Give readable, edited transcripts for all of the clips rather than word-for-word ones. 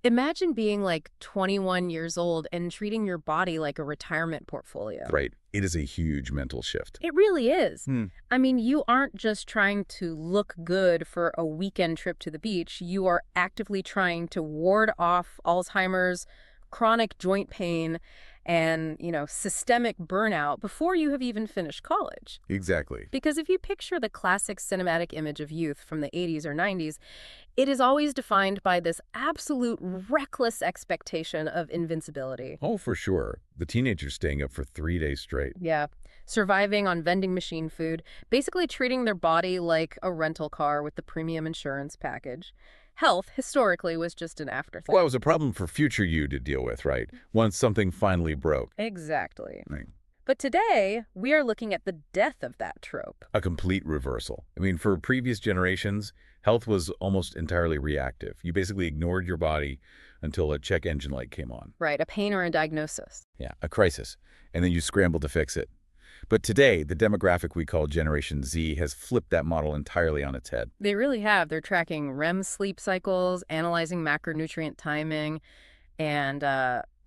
Imagine being like 21 years old and treating your body like a retirement portfolio. Right. It is a huge mental shift. It really is. Hmm. I mean, you aren't just trying to look good for a weekend trip to the beach. You are actively trying to ward off Alzheimer's, chronic joint pain, and, systemic burnout before you have even finished college. Exactly. Because if you picture the classic cinematic image of youth from the 80s or 90s, it is always defined by this absolute reckless expectation of invincibility. Oh, for sure. The teenagers staying up for 3 days straight. Yeah. Surviving on vending machine food, basically treating their body like a rental car with the premium insurance package. Health, historically, was just an afterthought. Well, it was a problem for future you to deal with, right? Once something finally broke. Exactly. Right. But today, we are looking at the death of that trope. A complete reversal. I mean, for previous generations, health was almost entirely reactive. You basically ignored your body until a check engine light came on. Right, a pain or a diagnosis. Yeah, a crisis. And then you scrambled to fix it. But today, the demographic we call Generation Z has flipped that model entirely on its head. They really have. They're tracking REM sleep cycles, analyzing macronutrient timing, and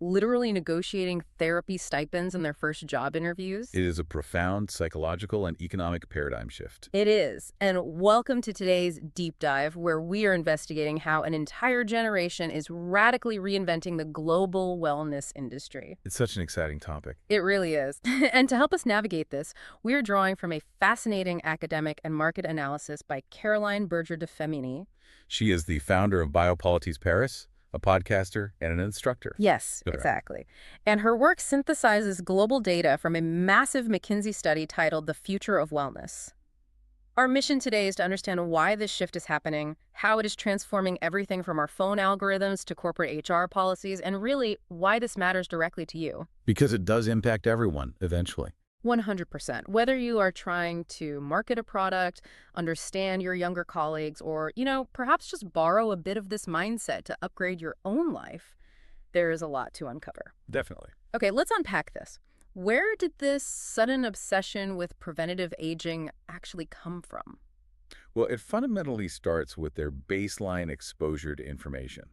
literally negotiating therapy stipends in their first job interviews. It is a profound psychological and economic paradigm shift. It is. And welcome to today's deep dive, where we are investigating how an entire generation is radically reinventing the global wellness industry. It's such an exciting topic. It really is. And to help us navigate this, we are drawing from a fascinating academic and market analysis by Berger de Fémynie. She is the founder of Biopilates Paris, a podcaster, and an instructor. Yes, exactly. And her work synthesizes global data from a massive McKinsey study titled The Future of Wellness. Our mission today is to understand why this shift is happening, how it is transforming everything from our phone algorithms to corporate HR policies, and really why this matters directly to you. Because it does impact everyone, eventually. 100%. Whether you are trying to market a product, understand your younger colleagues, or, perhaps just borrow a bit of this mindset to upgrade your own life, there is a lot to uncover. Definitely. Okay, let's unpack this. Where did this sudden obsession with preventative aging actually come from? Well, it fundamentally starts with their baseline exposure to information.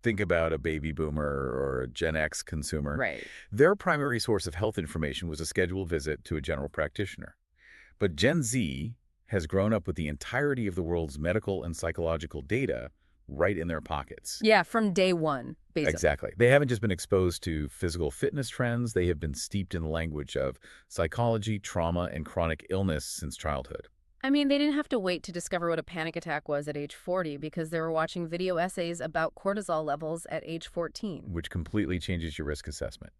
Think about a baby boomer or a Gen X consumer. Right. Their primary source of health information was a scheduled visit to a general practitioner. But Gen Z has grown up with the entirety of the world's medical and psychological data right in their pockets. Yeah, from day one, basically. Exactly. They haven't just been exposed to physical fitness trends. They have been steeped in the language of psychology, trauma, and chronic illness since childhood. I mean, they didn't have to wait to discover what a panic attack was at age 40 because they were watching video essays about cortisol levels at age 14. Which completely changes your risk assessment.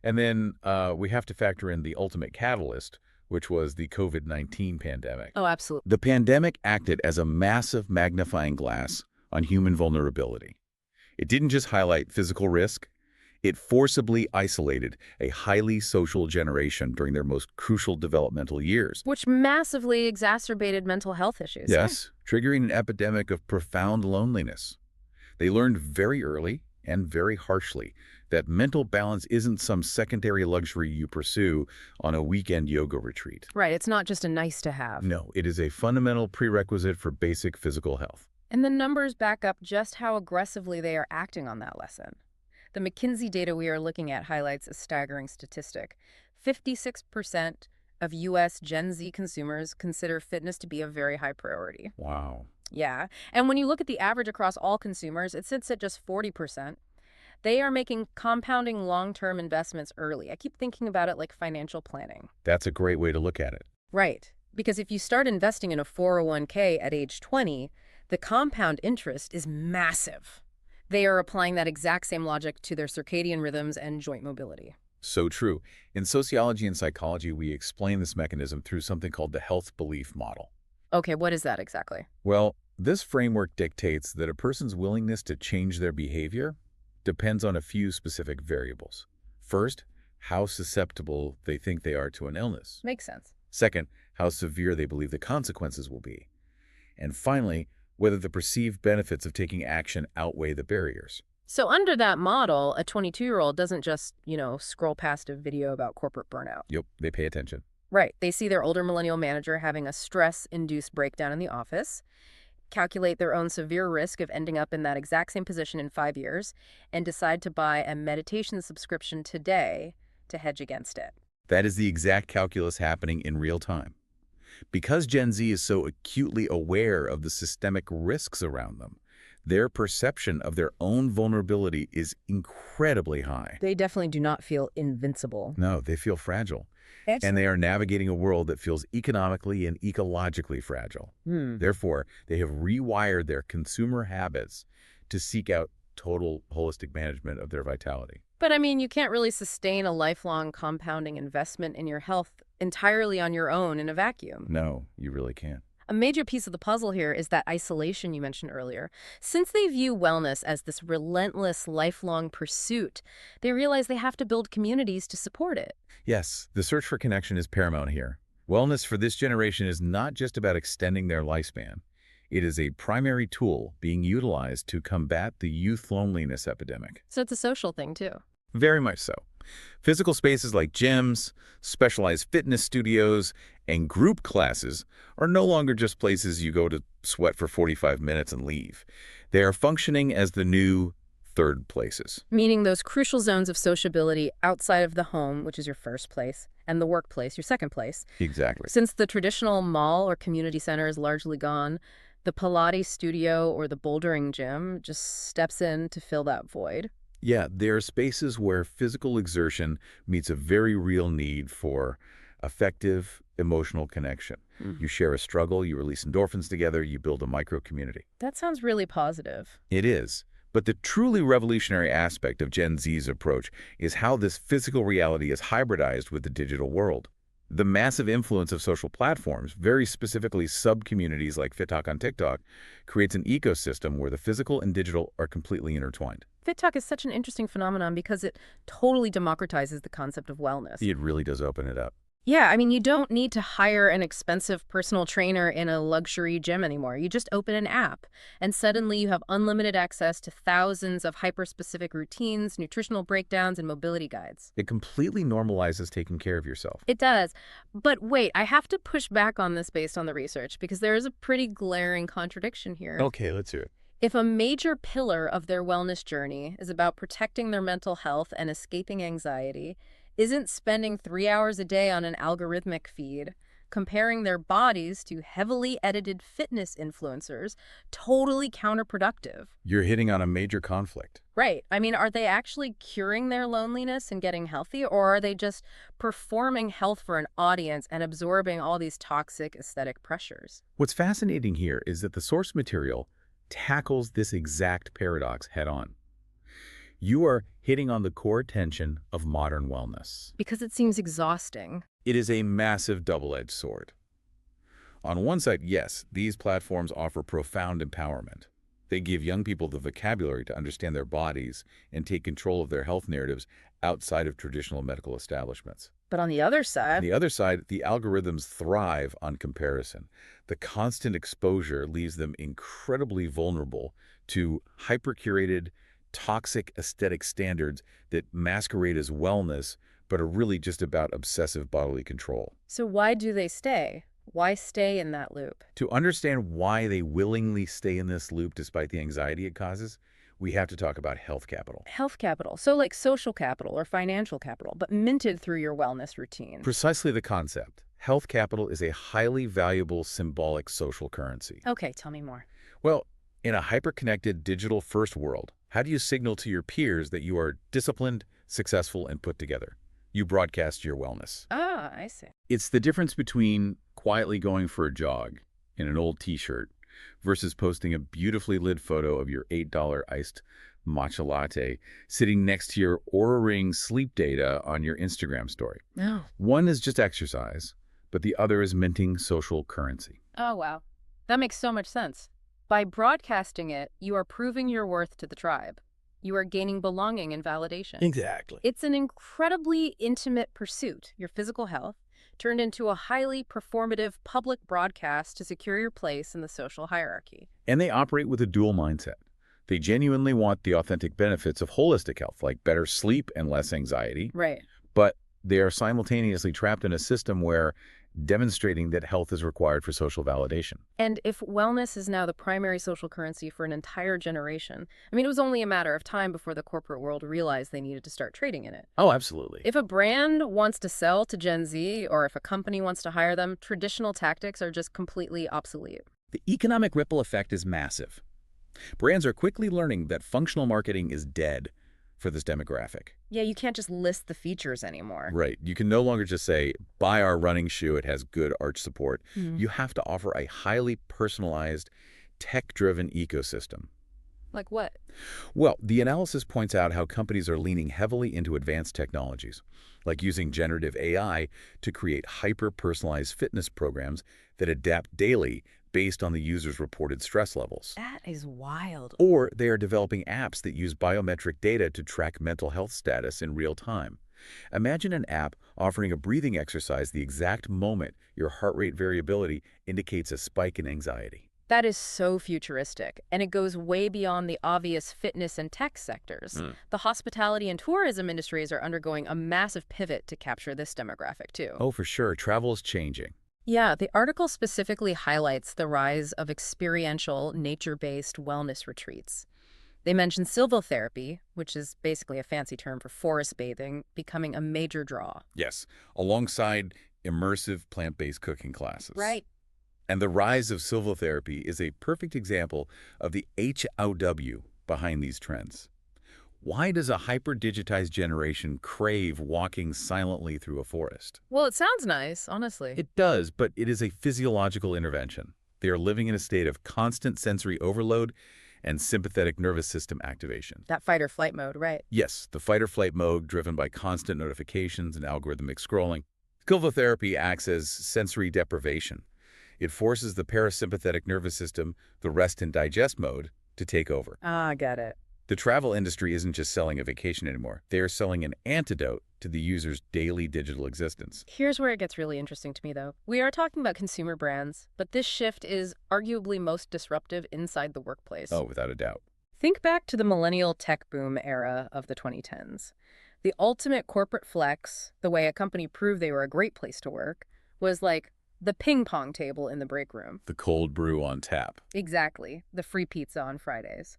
And then we have to factor in the ultimate catalyst, which was the COVID-19 pandemic. Oh, absolutely. The pandemic acted as a massive magnifying glass on human vulnerability. It didn't just highlight physical risk. It forcibly isolated a highly social generation during their most crucial developmental years. Which massively exacerbated mental health issues. Yes, triggering an epidemic of profound loneliness. They learned very early and very harshly that mental balance isn't some secondary luxury you pursue on a weekend yoga retreat. Right, it's not just a nice to have. No, it is a fundamental prerequisite for basic physical health. And the numbers back up just how aggressively they are acting on that lesson. The McKinsey data we are looking at highlights a staggering statistic. 56% of U.S. Gen Z consumers consider fitness to be a very high priority. Wow. Yeah. And when you look at the average across all consumers, it sits at just 40%. They are making compounding long-term investments early. I keep thinking about it like financial planning. That's a great way to look at it. Right. Because if you start investing in a 401k at age 20, the compound interest is massive. They are applying that exact same logic to their circadian rhythms and joint mobility. So true. In sociology and psychology, we explain this mechanism through something called the health belief model. Okay, what is that exactly? Well, this framework dictates that a person's willingness to change their behavior depends on a few specific variables. First, how susceptible they think they are to an illness. Makes sense. Second, how severe they believe the consequences will be. And finally, whether the perceived benefits of taking action outweigh the barriers. So under that model, a 22-year-old doesn't just, scroll past a video about corporate burnout. Yep, they pay attention. Right. They see their older millennial manager having a stress-induced breakdown in the office, calculate their own severe risk of ending up in that exact same position in 5 years, and decide to buy a meditation subscription today to hedge against it. That is the exact calculus happening in real time. Because Gen Z is so acutely aware of the systemic risks around them, their perception of their own vulnerability is incredibly high. They definitely do not feel invincible. No, they feel fragile. Excellent. And they are navigating a world that feels economically and ecologically fragile. Therefore, they have rewired their consumer habits to seek out total holistic management of their vitality. But I mean, you can't really sustain a lifelong compounding investment in your health entirely on your own in a vacuum. No, you really can't. A major piece of the puzzle here is that isolation you mentioned earlier. Since they view wellness as this relentless, lifelong pursuit, they realize they have to build communities to support it. Yes, the search for connection is paramount here. Wellness for this generation is not just about extending their lifespan. It is a primary tool being utilized to combat the youth loneliness epidemic. So it's a social thing, too. Very much so. Physical spaces like gyms, specialized fitness studios, and group classes are no longer just places you go to sweat for 45 minutes and leave. They are functioning as the new third places. Meaning those crucial zones of sociability outside of the home, which is your first place, and the workplace, your second place. Exactly. Since the traditional mall or community center is largely gone, the Pilates studio or the bouldering gym just steps in to fill that void. Yeah, there are spaces where physical exertion meets a very real need for effective emotional connection. You share a struggle, you release endorphins together, you build a micro-community. That sounds really positive. It is. But the truly revolutionary aspect of Gen Z's approach is how this physical reality is hybridized with the digital world. The massive influence of social platforms, very specifically sub-communities like FitTalk on TikTok, creates an ecosystem where the physical and digital are completely intertwined. FitTalk is such an interesting phenomenon because it totally democratizes the concept of wellness. It really does open it up. Yeah, I mean, you don't need to hire an expensive personal trainer in a luxury gym anymore. You just open an app, and suddenly you have unlimited access to thousands of hyper-specific routines, nutritional breakdowns, and mobility guides. It completely normalizes taking care of yourself. It does. But wait, I have to push back on this based on the research, because there is a pretty glaring contradiction here. Okay, let's hear it. If a major pillar of their wellness journey is about protecting their mental health and escaping anxiety, isn't spending 3 hours a day on an algorithmic feed, comparing their bodies to heavily edited fitness influencers, totally counterproductive? You're hitting on a major conflict. Right. I mean, are they actually curing their loneliness and getting healthy, or are they just performing health for an audience and absorbing all these toxic aesthetic pressures? What's fascinating here is that the source material tackles this exact paradox head-on. You are hitting on the core tension of modern wellness. Because it seems exhausting. It is a massive double-edged sword. On one side, yes, these platforms offer profound empowerment. They give young people the vocabulary to understand their bodies and take control of their health narratives outside of traditional medical establishments. But on the other side... On the other side, the algorithms thrive on comparison. The constant exposure leaves them incredibly vulnerable to hyper-curated, toxic aesthetic standards that masquerade as wellness, but are really just about obsessive bodily control. So why do they stay? Why stay in that loop? To understand why they willingly stay in this loop despite the anxiety it causes, we have to talk about health capital. Health capital. So like social capital or financial capital, but minted through your wellness routine. Precisely the concept. Health capital is a highly valuable symbolic social currency. Okay, tell me more. Well, in a hyper-connected digital-first world, how do you signal to your peers that you are disciplined, successful, and put together? You broadcast your wellness. Ah, I see. It's the difference between quietly going for a jog in an old t-shirt versus posting a beautifully lit photo of your $8 iced matcha latte sitting next to your Oura Ring sleep data on your Instagram story. No. One is just exercise, but the other is minting social currency. Oh, wow. That makes so much sense. By broadcasting it, you are proving your worth to the tribe. You are gaining belonging and validation. Exactly. It's an incredibly intimate pursuit, your physical health, turned into a highly performative public broadcast to secure your place in the social hierarchy. And they operate with a dual mindset. They genuinely want the authentic benefits of holistic health, like better sleep and less anxiety. Right. But they are simultaneously trapped in a system where demonstrating that health is required for social validation. And if wellness is now the primary social currency for an entire generation, I mean, it was only a matter of time before the corporate world realized they needed to start trading in it. Oh, absolutely. If a brand wants to sell to Gen Z, or if a company wants to hire them, traditional tactics are just completely obsolete. The economic ripple effect is massive. Brands are quickly learning that functional marketing is dead for this demographic. Yeah, you can't just list the features anymore. Right. You can no longer just say, buy our running shoe, it has good arch support. Hmm. You have to offer a highly personalized, tech-driven ecosystem. Like what? Well, the analysis points out how companies are leaning heavily into advanced technologies, like using generative AI to create hyper-personalized fitness programs that adapt daily based on the user's reported stress levels. That is wild. Or they are developing apps that use biometric data to track mental health status in real time. Imagine an app offering a breathing exercise the exact moment your heart rate variability indicates a spike in anxiety. That is so futuristic, and it goes way beyond the obvious fitness and tech sectors. The hospitality and tourism industries are undergoing a massive pivot to capture this demographic, too. Oh, for sure. Travel is changing. Yeah, the article specifically highlights the rise of experiential, nature-based wellness retreats. They mention silvotherapy, which is basically a fancy term for forest bathing, becoming a major draw. Yes, alongside immersive plant-based cooking classes. Right. And the rise of silvotherapy is a perfect example of the HOW behind these trends. Why does a hyper-digitized generation crave walking silently through a forest? Well, it sounds nice, honestly. It does, but it is a physiological intervention. They are living in a state of constant sensory overload and sympathetic nervous system activation. That fight or flight mode, right. Yes, the fight-or-flight mode driven by constant notifications and algorithmic scrolling. Silvotherapy acts as sensory deprivation. It forces the parasympathetic nervous system, the rest and digest mode, to take over. Ah, got it. The travel industry isn't just selling a vacation anymore. They are selling an antidote to the user's daily digital existence. Here's where it gets really interesting to me, though. We are talking about consumer brands, but this shift is arguably most disruptive inside the workplace. Oh, without a doubt. Think back to the millennial tech boom era of the 2010s. The ultimate corporate flex, the way a company proved they were a great place to work, was like the ping pong table in the break room. The cold brew on tap. Exactly. The free pizza on Fridays.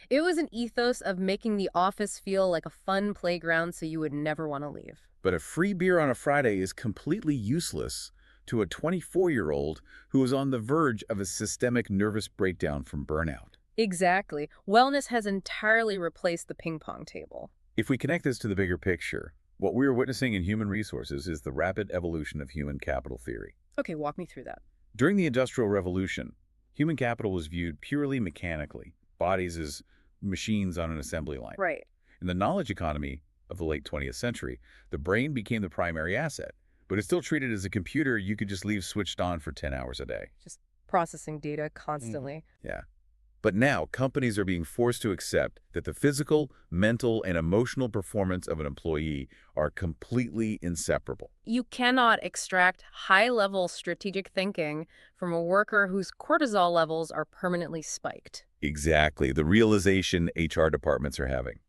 It was an ethos of making the office feel like a fun playground so you would never want to leave. But a free beer on a Friday is completely useless to a 24-year-old who is on the verge of a systemic nervous breakdown from burnout. Exactly. Wellness has entirely replaced the ping pong table. If we connect this to the bigger picture, what we are witnessing in human resources is the rapid evolution of human capital theory. Okay, walk me through that. During the Industrial Revolution, human capital was viewed purely mechanically, bodies as machines on an assembly line. Right. In the knowledge economy of the late 20th century, the brain became the primary asset, but it's still treated as a computer you could just leave switched on for 10 hours a day. Just processing data constantly. Yeah. But now, companies are being forced to accept that the physical, mental, and emotional performance of an employee are completely inseparable. You cannot extract high-level strategic thinking from a worker whose cortisol levels are permanently spiked. Exactly, the realization HR departments are having.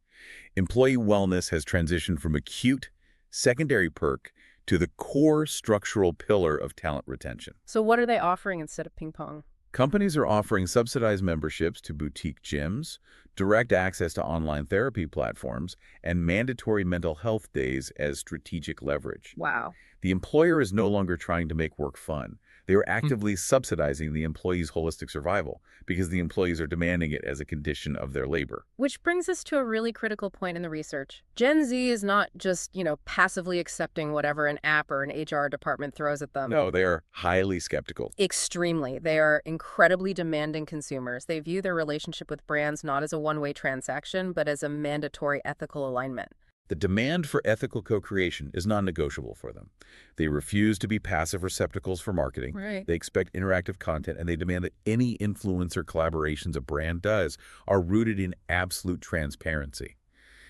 Employee wellness has transitioned from a cute, secondary perk to the core structural pillar of talent retention. So what are they offering instead of ping pong? Companies are offering subsidized memberships to boutique gyms, direct access to online therapy platforms, and mandatory mental health days as strategic leverage. Wow. The employer is no longer trying to make work fun. They are actively subsidizing the employee's holistic survival because the employees are demanding it as a condition of their labor. Which brings us to a really critical point in the research. Gen Z is not just, passively accepting whatever an app or an HR department throws at them. No, they are highly skeptical. Extremely. They are incredibly demanding consumers. They view their relationship with brands not as a one-way transaction, but as a mandatory ethical alignment. The demand for ethical co-creation is non-negotiable for them. They refuse to be passive receptacles for marketing. Right. They expect interactive content, and they demand that any influencer collaborations a brand does are rooted in absolute transparency.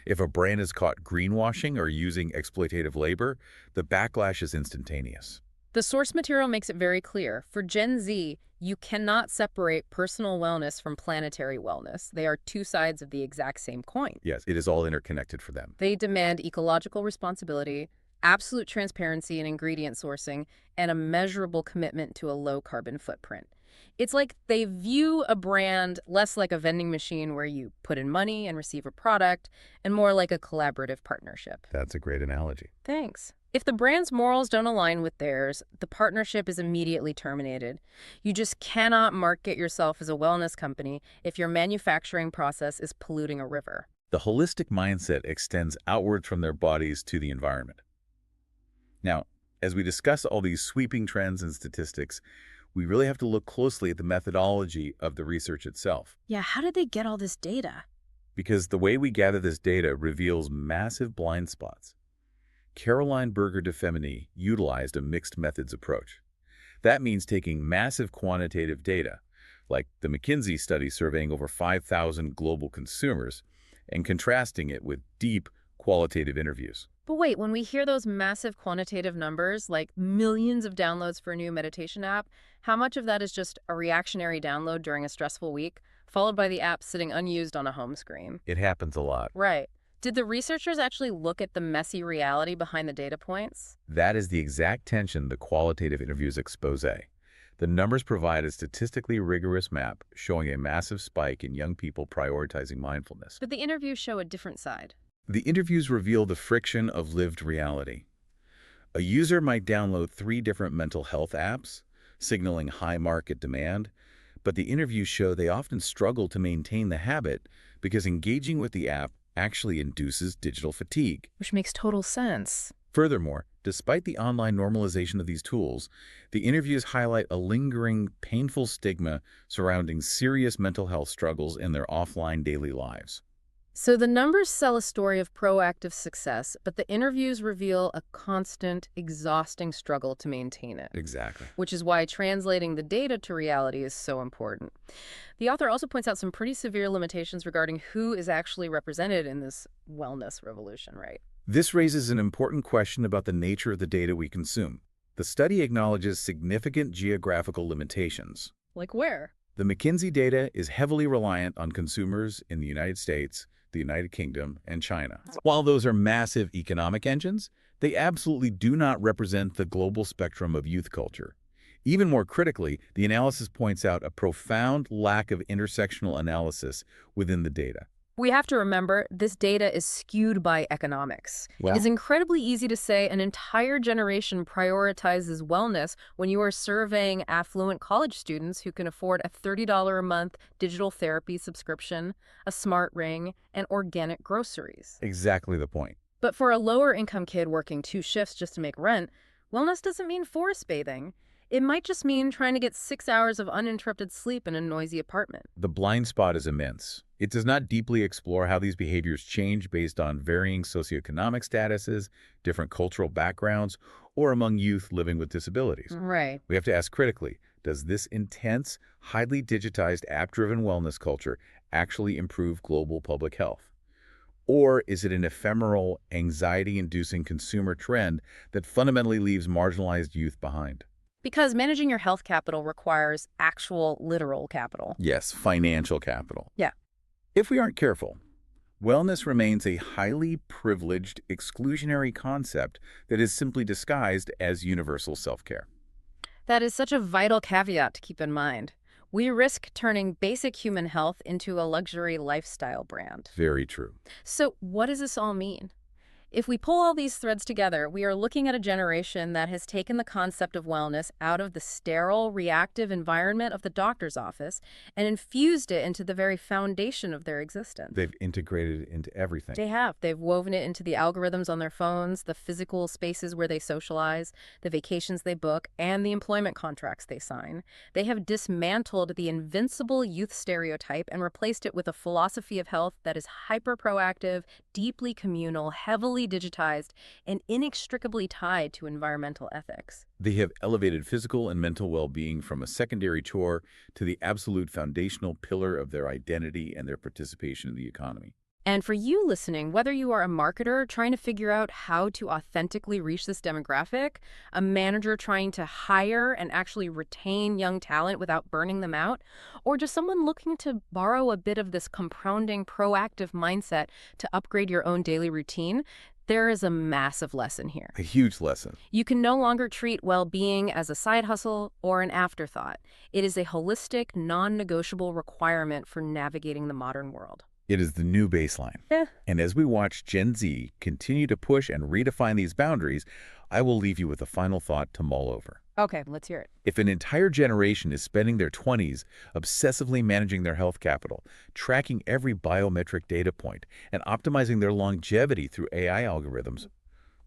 If a brand is caught greenwashing or using exploitative labor, the backlash is instantaneous. The source material makes it very clear. For Gen Z, you cannot separate personal wellness from planetary wellness. They are two sides of the exact same coin. Yes, it is all interconnected for them. They demand ecological responsibility, absolute transparency in ingredient sourcing, and a measurable commitment to a low-carbon footprint. It's like they view a brand less like a vending machine where you put in money and receive a product, and more like a collaborative partnership. That's a great analogy. Thanks. If the brand's morals don't align with theirs, the partnership is immediately terminated. You just cannot market yourself as a wellness company if your manufacturing process is polluting a river. The holistic mindset extends outward from their bodies to the environment. Now, as we discuss all these sweeping trends and statistics, we really have to look closely at the methodology of the research itself. Yeah, how did they get all this data? Because the way we gather this data reveals massive blind spots. Berger de Fémynie utilized a mixed methods approach. That means taking massive quantitative data, like the McKinsey study surveying over 5,000 global consumers, and contrasting it with deep qualitative interviews. But wait, when we hear those massive quantitative numbers, like millions of downloads for a new meditation app, how much of that is just a reactionary download during a stressful week, followed by the app sitting unused on a home screen? It happens a lot. Right. Did the researchers actually look at the messy reality behind the data points? That is the exact tension the qualitative interviews expose. The numbers provide a statistically rigorous map showing a massive spike in young people prioritizing mindfulness. But the interviews show a different side. The interviews reveal the friction of lived reality. A user might download 3 different mental health apps, signaling high market demand, but the interviews show they often struggle to maintain the habit because engaging with the app actually induces digital fatigue. Which makes total sense. Furthermore, despite the online normalization of these tools, the interviews highlight a lingering, painful stigma surrounding serious mental health struggles in their offline daily lives. So the numbers sell a story of proactive success, but the interviews reveal a constant, exhausting struggle to maintain it. Exactly. Which is why translating the data to reality is so important. The author also points out some pretty severe limitations regarding who is actually represented in this wellness revolution, right? This raises an important question about the nature of the data we consume. The study acknowledges significant geographical limitations. Like where? The McKinsey data is heavily reliant on consumers in the United States, the United Kingdom, and China. While those are massive economic engines, they absolutely do not represent the global spectrum of youth culture. Even more critically, the analysis points out a profound lack of intersectional analysis within the data. We have to remember this data is skewed by economics. It's incredibly easy to say an entire generation prioritizes wellness when you are surveying affluent college students who can afford a $30 a month digital therapy subscription, a smart ring, and organic groceries. Exactly the point. But for a lower income kid working 2 shifts just to make rent, wellness doesn't mean forest bathing. It might just mean trying to get 6 hours of uninterrupted sleep in a noisy apartment. The blind spot is immense. It does not deeply explore how these behaviors change based on varying socioeconomic statuses, different cultural backgrounds, or among youth living with disabilities. Right. We have to ask critically, does this intense, highly digitized, app-driven wellness culture actually improve global public health? Or is it an ephemeral, anxiety-inducing consumer trend that fundamentally leaves marginalized youth behind? Because managing your health capital requires actual, literal capital. Yes, financial capital. Yeah. If we aren't careful, wellness remains a highly privileged, exclusionary concept that is simply disguised as universal self-care. That is such a vital caveat to keep in mind. We risk turning basic human health into a luxury lifestyle brand. Very true. So what does this all mean? If we pull all these threads together, we are looking at a generation that has taken the concept of wellness out of the sterile, reactive environment of the doctor's office and infused it into the very foundation of their existence. They've integrated it into everything. They have. They've woven it into the algorithms on their phones, the physical spaces where they socialize, the vacations they book, and the employment contracts they sign. They have dismantled the invincible youth stereotype and replaced it with a philosophy of health that is hyper-proactive, deeply communal, heavily digitized, and inextricably tied to environmental ethics. They have elevated physical and mental well-being from a secondary chore to the absolute foundational pillar of their identity and their participation in the economy. And for you listening, whether you are a marketer trying to figure out how to authentically reach this demographic, a manager trying to hire and actually retain young talent without burning them out, or just someone looking to borrow a bit of this compounding, proactive mindset to upgrade your own daily routine, There is a massive lesson here. A huge lesson. You can no longer treat well-being as a side hustle or an afterthought. It is a holistic, non-negotiable requirement for navigating the modern world. It is the new baseline. Yeah. And as we watch Gen Z continue to push and redefine these boundaries, I will leave you with a final thought to mull over. Okay, let's hear it. If an entire generation is spending their 20s obsessively managing their health capital, tracking every biometric data point, and optimizing their longevity through AI algorithms,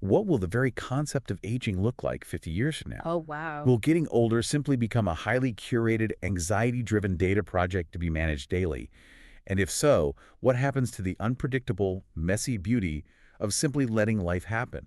what will the very concept of aging look like 50 years from now? Oh, wow. Will getting older simply become a highly curated, anxiety-driven data project to be managed daily? And if so, what happens to the unpredictable, messy beauty of simply letting life happen?